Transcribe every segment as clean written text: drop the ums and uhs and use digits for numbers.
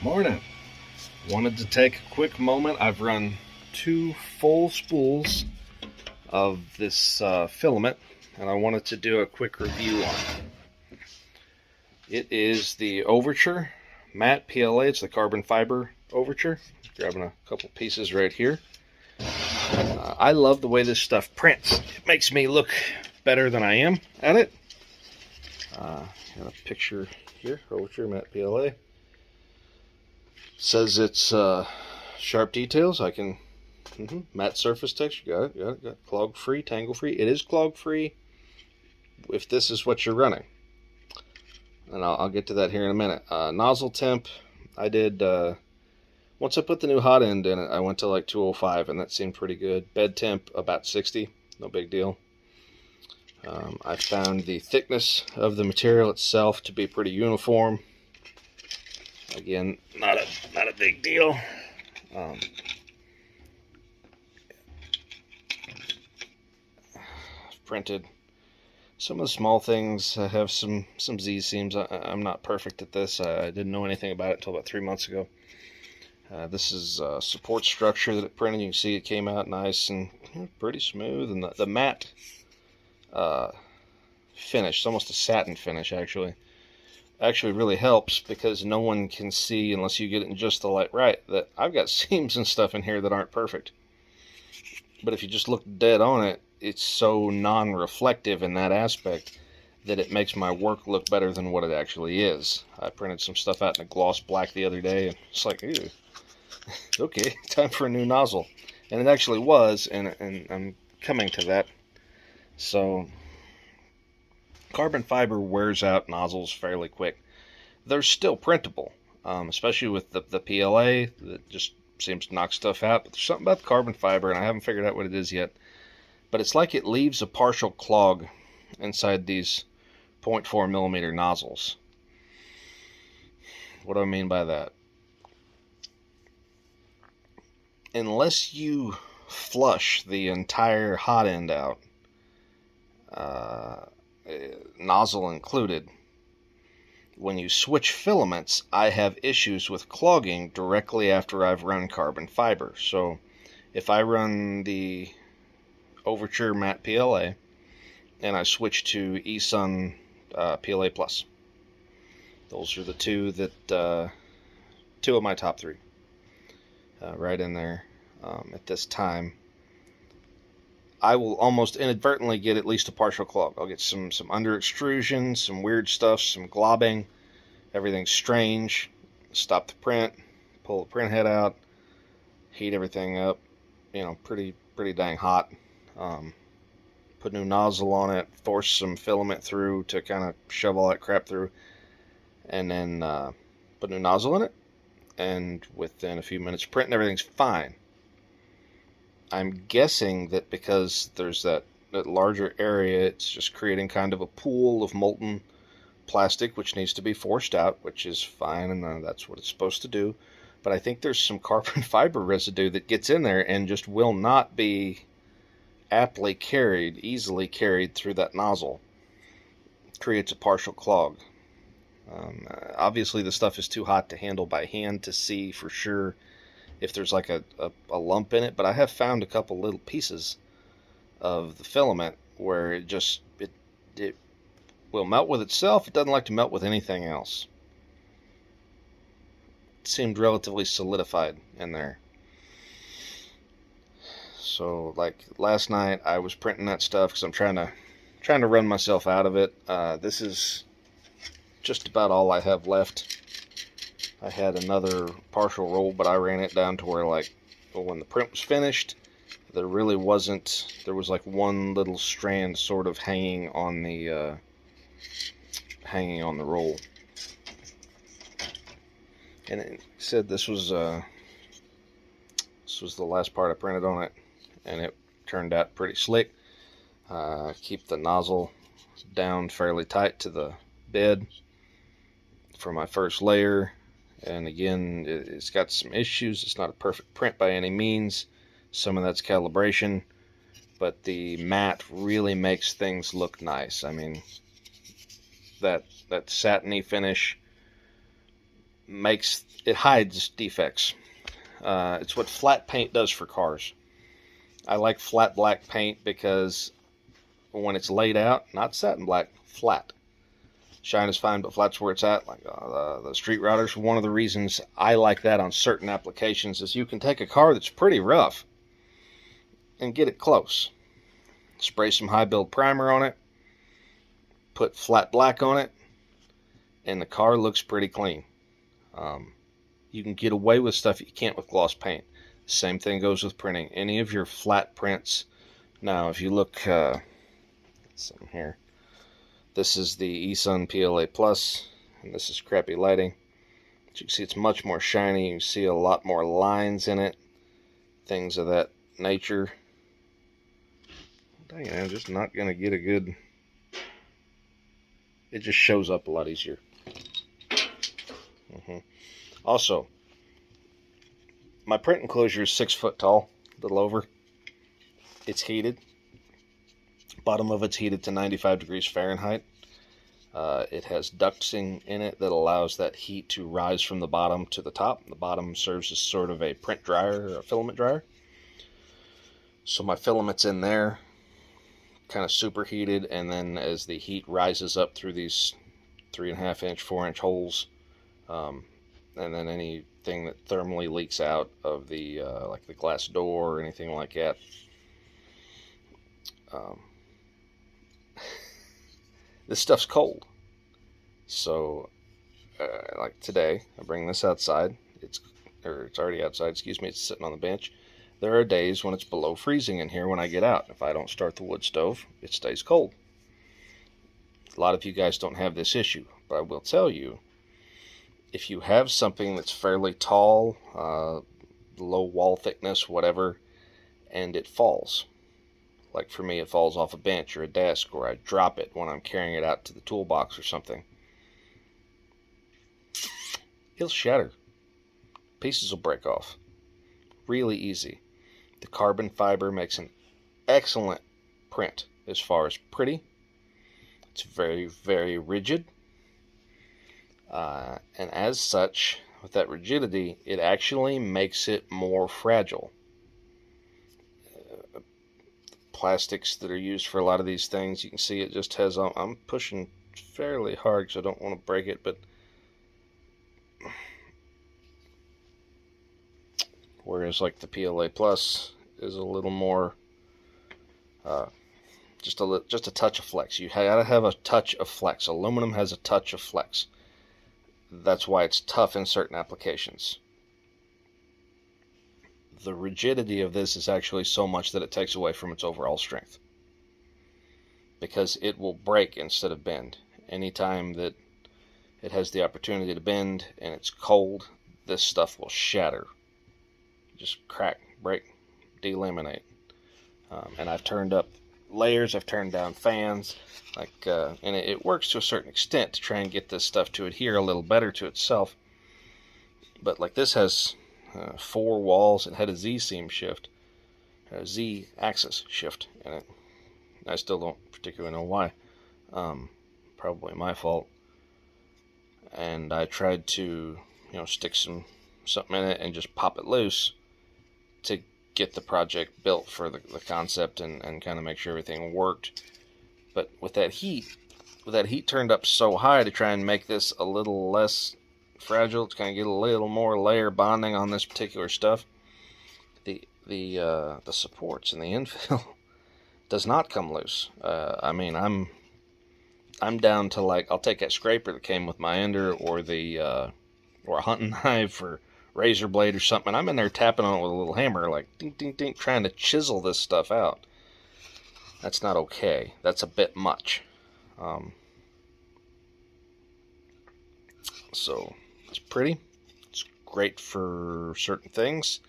Morning. Wanted to take a quick moment. I've run 2 full spools of this filament, and I wanted to do a quick review on it. It is the Overture matte PLA. It's the carbon fiber Overture. Grabbing a couple pieces right here. I love the way this stuff prints. It makes me look better than I am at it. Got a picture here, Overture matte PLA. Says it's sharp details. I can matte surface texture. Got it. Clog free, tangle free. It is clog free if this is what you're running, and I'll get to that here in a minute. Nozzle temp, I did once I put the new hot end in it, I went to like 205, and that seemed pretty good. Bed temp about 60, no big deal. I found the thickness of the material itself to be pretty uniform. Again, not a big deal. I've printed some of the small things. I have some Z seams. I'm not perfect at this. I didn't know anything about it until about 3 months ago. This is a support structure that it printed. You can see it came out nice and pretty smooth, and the matte finish, it's almost a satin finish actually really helps, because no one can see unless you get it in just the light right that I've got seams and stuff in here that aren't perfect. But if you just look dead on it, it's so non-reflective in that aspect that it makes my work look better than what it actually is. I printed some stuff out in a gloss black the other day, and it's like, ew, okay, time for a new nozzle. And it actually was, and I'm coming to that. So carbon fiber wears out nozzles fairly quick. They're still printable, especially with the PLA that just seems to knock stuff out. But there's something about the carbon fiber, and I haven't figured out what it is yet. But it's like it leaves a partial clog inside these 0.4 millimeter nozzles. What do I mean by that? Unless you flush the entire hot end out, nozzle included, when you switch filaments, I have issues with clogging directly after I've run carbon fiber. So if I run the Overture matte PLA and I switch to eSun PLA Plus, those are the two that two of my top 3 right in there at this time. I will almost inadvertently get at least a partial clog. I'll get some under extrusion, some weird stuff, some globbing, everything's strange. Stop the print, pull the print head out, heat everything up, pretty dang hot. Put a new nozzle on it, force some filament through to kind of shove all that crap through, and then put a new nozzle in it, and within a few minutes printing, everything's fine. I'm guessing that because there's that larger area, it's just creating kind of a pool of molten plastic, which needs to be forced out, which is fine, and that's what it's supposed to do. But I think there's some carbon fiber residue that gets in there and just will not be easily carried through that nozzle. It creates a partial clog. Obviously the stuff is too hot to handle by hand to see for sure if there's like a lump in it, but I have found a couple little pieces of the filament where it will melt with itself. It doesn't like to melt with anything else. It seemed relatively solidified in there. So like last night I was printing that stuff because I'm trying to run myself out of it. This is just about all I have left. I had another partial roll, but I ran it down to where, when the print was finished, there really wasn't. There was like one little strand sort of hanging on the roll, and it said this was the last part I printed on it, and it turned out pretty slick. Keep the nozzle down fairly tight to the bed for my first layer. And again, it's got some issues. It's not a perfect print by any means. Some of that's calibration, but the matte really makes things look nice. I mean, that satiny finish makes it hides defects. It's what flat paint does for cars. I like flat black paint because when it's laid out, not satin black, flat. Shine is fine, but flat's where it's at. Like the street routers, one of the reasons I like that on certain applications is you can take a car that's pretty rough and get it close. Spray some high build primer on it, put flat black on it, and the car looks pretty clean. You can get away with stuff you can't with gloss paint. Same thing goes with printing. Any of your flat prints. Now, if you look, something here. This is the eSun PLA Plus, and this is crappy lighting. But you can see it's much more shiny. You can see a lot more lines in it, things of that nature. Dang it, I'm just not going to get a good... It just shows up a lot easier. Also, my print enclosure is 6 foot tall, a little over. It's heated. Bottom of it's heated to 95 degrees Fahrenheit. It has ducting in it that allows that heat to rise from the bottom to the top. The bottom serves as sort of a print dryer, or a filament dryer. So my filament's in there, kind of superheated, and then as the heat rises up through these 3.5 inch, 4 inch holes, and then anything that thermally leaks out of the like the glass door or anything like that. This stuff's cold, so like today, I bring this outside. It's already outside. Excuse me. It's sitting on the bench. There are days when it's below freezing in here when I get out. If I don't start the wood stove, it stays cold. A lot of you guys don't have this issue, but I will tell you, if you have something that's fairly tall, low wall thickness, whatever, and it falls, like for me, it falls off a bench or a desk, or I drop it when I'm carrying it out to the toolbox or something, it'll shatter. Pieces will break off. Really easy. The carbon fiber makes an excellent print as far as pretty. It's very, very rigid. And as such, with that rigidity, it actually makes it more fragile. Plastics that are used for a lot of these things, you can see it just has, I'm pushing fairly hard because I don't want to break it, but whereas like the PLA Plus is a little more, just a touch of flex. You gotta have a touch of flex. Aluminum has a touch of flex. That's why it's tough in certain applications. The rigidity of this is actually so much that it takes away from its overall strength, because it will break instead of bend. Anytime that it has the opportunity to bend and it's cold, this stuff will shatter. Just crack, break, delaminate. And I've turned up layers, I've turned down fans, and it works to a certain extent to try and get this stuff to adhere a little better to itself. But like this has 4 walls, it had a Z-seam shift, a Z-axis shift in it. I still don't particularly know why. Probably my fault. And I tried to, stick something in it and just pop it loose to get the project built for the concept and kind of make sure everything worked. But with that heat turned up so high to try and make this a little less fragile, to kind of get a little more layer bonding on this particular stuff, the supports and the infill does not come loose. I mean, I'm down to, like, I'll take that scraper that came with my ender, or or a hunting knife or razor blade or something, and I'm in there tapping on it with a little hammer, like ding ding ding, trying to chisel this stuff out. That's not okay. That's a bit much. So it's pretty. It's great for certain things.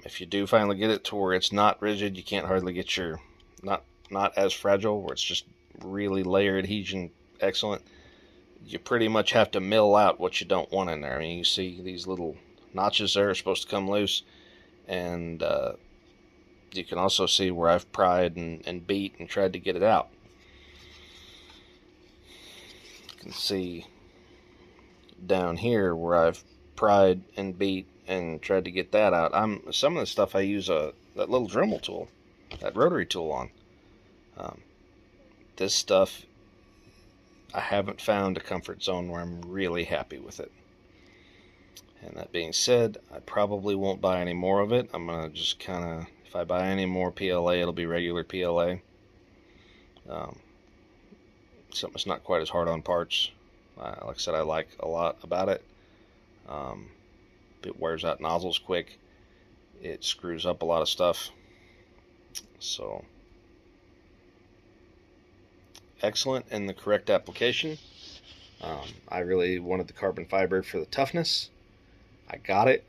If you do finally get it to where it's not rigid, you can't hardly get your not as fragile, where it's just really layer adhesion excellent, you pretty much have to mill out what you don't want in there. I mean, you see these little notches there are supposed to come loose, and you can also see where I've pried and beat and tried to get it out. You can see down here where I've pried and beat and tried to get that out. Some of the stuff I use that little Dremel tool, that rotary tool on. This stuff, I haven't found a comfort zone where I'm really happy with it. And that being said, I probably won't buy any more of it. I'm going to just kind of, if I buy any more PLA, it'll be regular PLA. Something that's not quite as hard on parts. Like I said, I like a lot about it. It wears out nozzles quick. It screws up a lot of stuff. So, excellent in the correct application. I really wanted the carbon fiber for the toughness. I got it,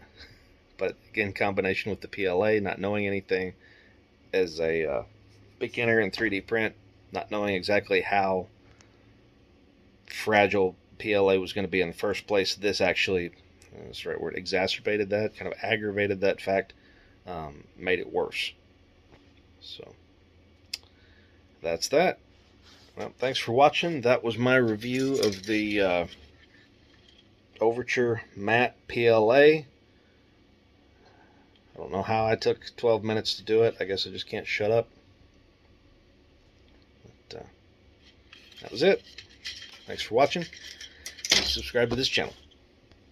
but again, combination with the PLA, not knowing anything as a beginner in 3D print, not knowing exactly how fragile PLA was going to be in the first place, this actually, that's the right word, exacerbated that, kind of aggravated that fact, made it worse. So, that's that. Well, thanks for watching. That was my review of the Overture matte PLA. I don't know how I took 12 minutes to do it. I guess I just can't shut up. But, that was it. Thanks for watching. Subscribe to this channel.